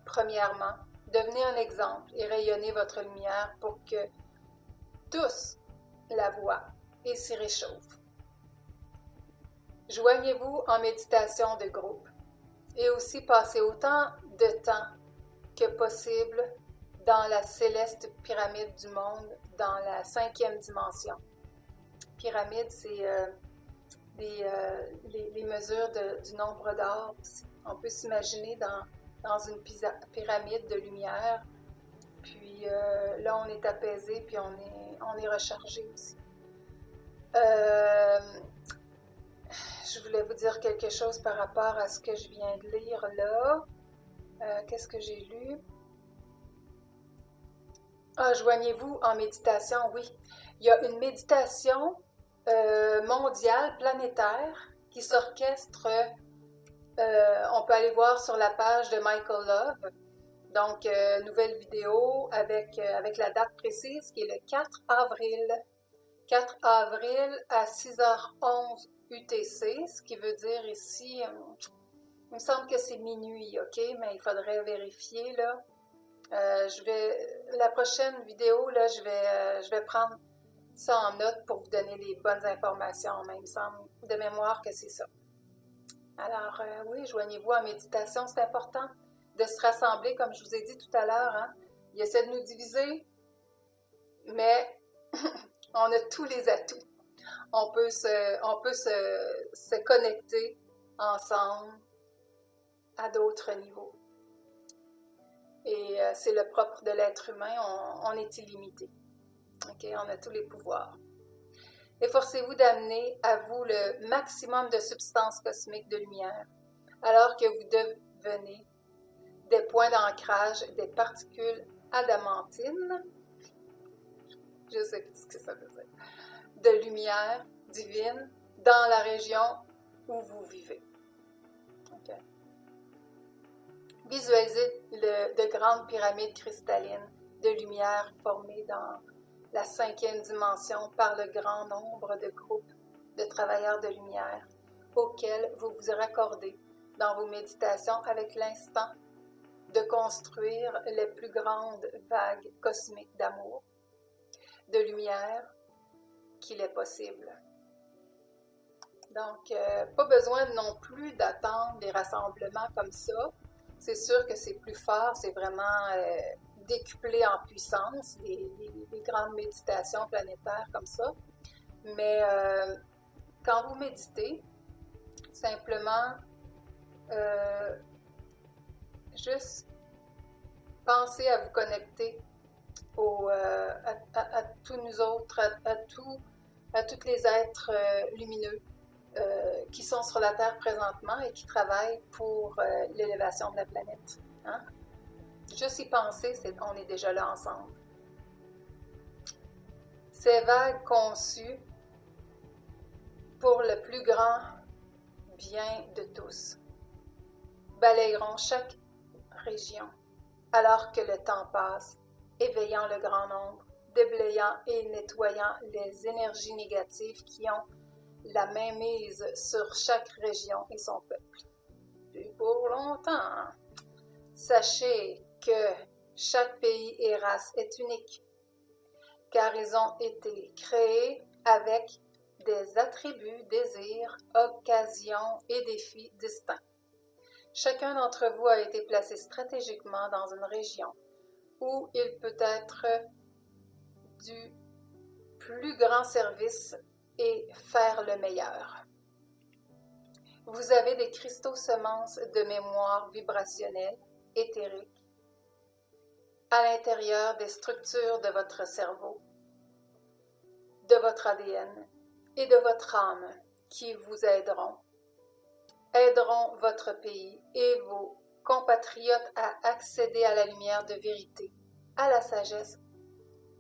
Premièrement, devenez un exemple et rayonnez votre lumière pour que tous la voient et s'y réchauffent. Joignez-vous en méditation de groupe et aussi passez autant de temps que possible dans la céleste pyramide du monde, dans la 5e dimension. Pyramide, c'est les mesures du nombre d'or. On peut s'imaginer dans une pyramide de lumière, puis là on est apaisé, puis on est rechargé aussi. Je voulais vous dire quelque chose par rapport à ce que je viens de lire là. Qu'est-ce que j'ai lu? Joignez-vous en méditation, oui. Il y a une méditation mondiale, planétaire, qui s'orchestre. On peut aller voir sur la page de Michael Love. Donc, nouvelle vidéo avec la date précise qui est le 4 avril. 4 avril à 6h11 UTC, ce qui veut dire ici, il me semble que c'est minuit, ok? Mais il faudrait vérifier, là. La prochaine vidéo, là, je vais prendre ça en note pour vous donner les bonnes informations, mais il me semble de mémoire que c'est ça. Alors, oui, joignez-vous en méditation, c'est important de se rassembler, comme je vous ai dit tout à l'heure, hein. Il essaie de nous diviser, mais on a tous les atouts. On peut se connecter ensemble à d'autres niveaux. Et c'est le propre de l'être humain, on est illimité. Okay? On a tous les pouvoirs. Efforcez-vous d'amener à vous le maximum de substances cosmiques de lumière, alors que vous devenez des points d'ancrage des particules adamantines, je sais pas ce que ça veut dire, de lumière divine dans la région où vous vivez. Okay. Visualisez de grandes pyramides cristallines de lumière formées dans la 5e dimension par le grand nombre de groupes de travailleurs de lumière auxquels vous vous raccordez dans vos méditations avec l'instant de construire les plus grandes vagues cosmiques d'amour, de lumière qu'il est possible. Donc, pas besoin non plus d'attendre des rassemblements comme ça. C'est sûr que c'est plus fort, c'est vraiment décuplé en puissance, des grandes méditations planétaires comme ça. Mais quand vous méditez, simplement, juste pensez à vous connecter à tous nous autres, à tous les êtres lumineux qui sont sur la Terre présentement et qui travaillent pour l'élévation de la planète. Hein? Juste y penser, on est déjà là ensemble. Ces vagues conçues pour le plus grand bien de tous balayeront chaque région alors que le temps passe, éveillant le grand nombre, déblayant et nettoyant les énergies négatives qui ont la mainmise sur chaque région et son peuple. Puis pour longtemps, sachez que chaque pays et race est unique, car ils ont été créés avec des attributs, désirs, occasions et défis distincts. Chacun d'entre vous a été placé stratégiquement dans une région où il peut être du plus grand service et faire le meilleur. Vous avez des cristaux semences de mémoire vibrationnelle, éthérique, à l'intérieur des structures de votre cerveau, de votre ADN et de votre âme qui vous aideront votre pays et vos compatriotes à accéder à la lumière de vérité, à la sagesse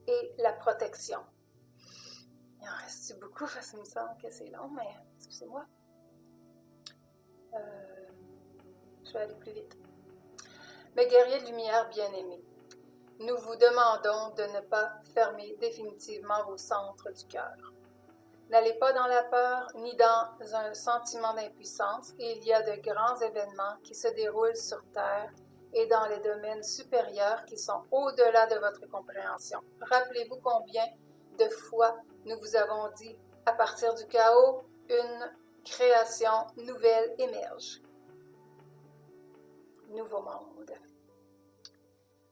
et la protection. Il en reste beaucoup parce qu'il me semble que c'est long, mais excusez-moi. Je vais aller plus vite. Mes guerriers de lumière bien-aimés, nous vous demandons de ne pas fermer définitivement vos centres du cœur. N'allez pas dans la peur ni dans un sentiment d'impuissance. Il y a de grands événements qui se déroulent sur Terre et dans les domaines supérieurs qui sont au-delà de votre compréhension. Rappelez-vous combien de foi, nous vous avons dit, à partir du chaos, une création nouvelle émerge. Nouveau monde.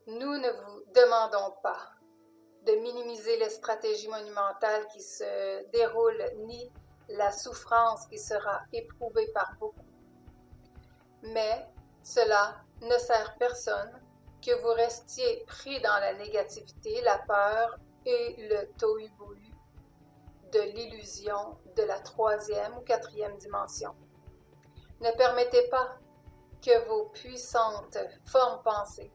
Nous ne vous demandons pas de minimiser les stratégies monumentales qui se déroulent, ni la souffrance qui sera éprouvée par beaucoup. Mais cela ne sert personne que vous restiez pris dans la négativité, la peur et le tohu-bohu de l'illusion de la 3e ou 4e dimension. Ne permettez pas que vos puissantes formes pensées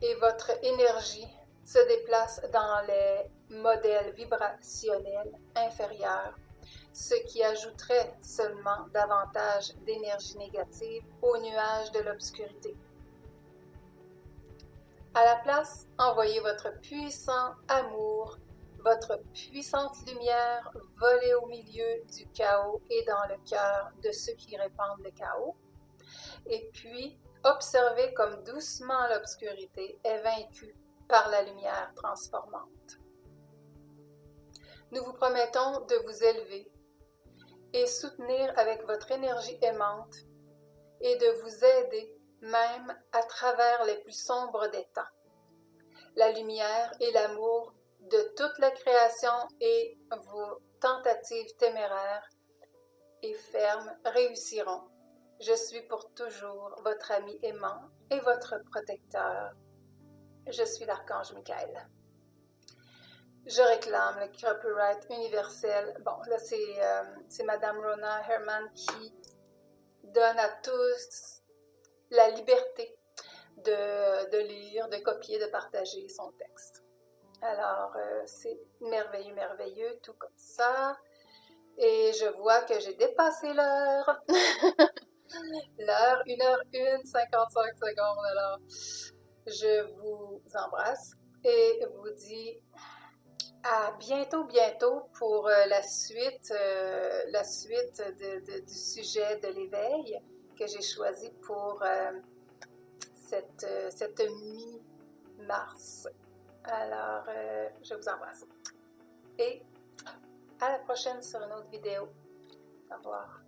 et votre énergie se déplacent dans les modèles vibrationnels inférieurs, ce qui ajouterait seulement davantage d'énergie négative au nuage de l'obscurité. À la place, envoyez votre puissant amour, votre puissante lumière voler au milieu du chaos et dans le cœur de ceux qui répandent le chaos. Et puis, observez comme doucement l'obscurité est vaincue par la lumière transformante. Nous vous promettons de vous élever et soutenir avec votre énergie aimante et de vous aider même à travers les plus sombres des temps. La lumière et l'amour de toute la création et vos tentatives téméraires et fermes réussiront. Je suis pour toujours votre ami aimant et votre protecteur. Je suis l'archange Michael. Je réclame le copyright universel. Bon, là, c'est Madame Rona Herman qui donne à tous la liberté de lire, de copier, de partager son texte. Alors, c'est merveilleux, merveilleux, tout comme ça. Et je vois que j'ai dépassé l'heure. L'heure, 1h01, 55 secondes. Alors, je vous embrasse et vous dis à bientôt, bientôt pour la suite du sujet de l'éveil que j'ai choisi pour cette mi-mars. Alors, je vous embrasse. Et à la prochaine sur une autre vidéo. Au revoir.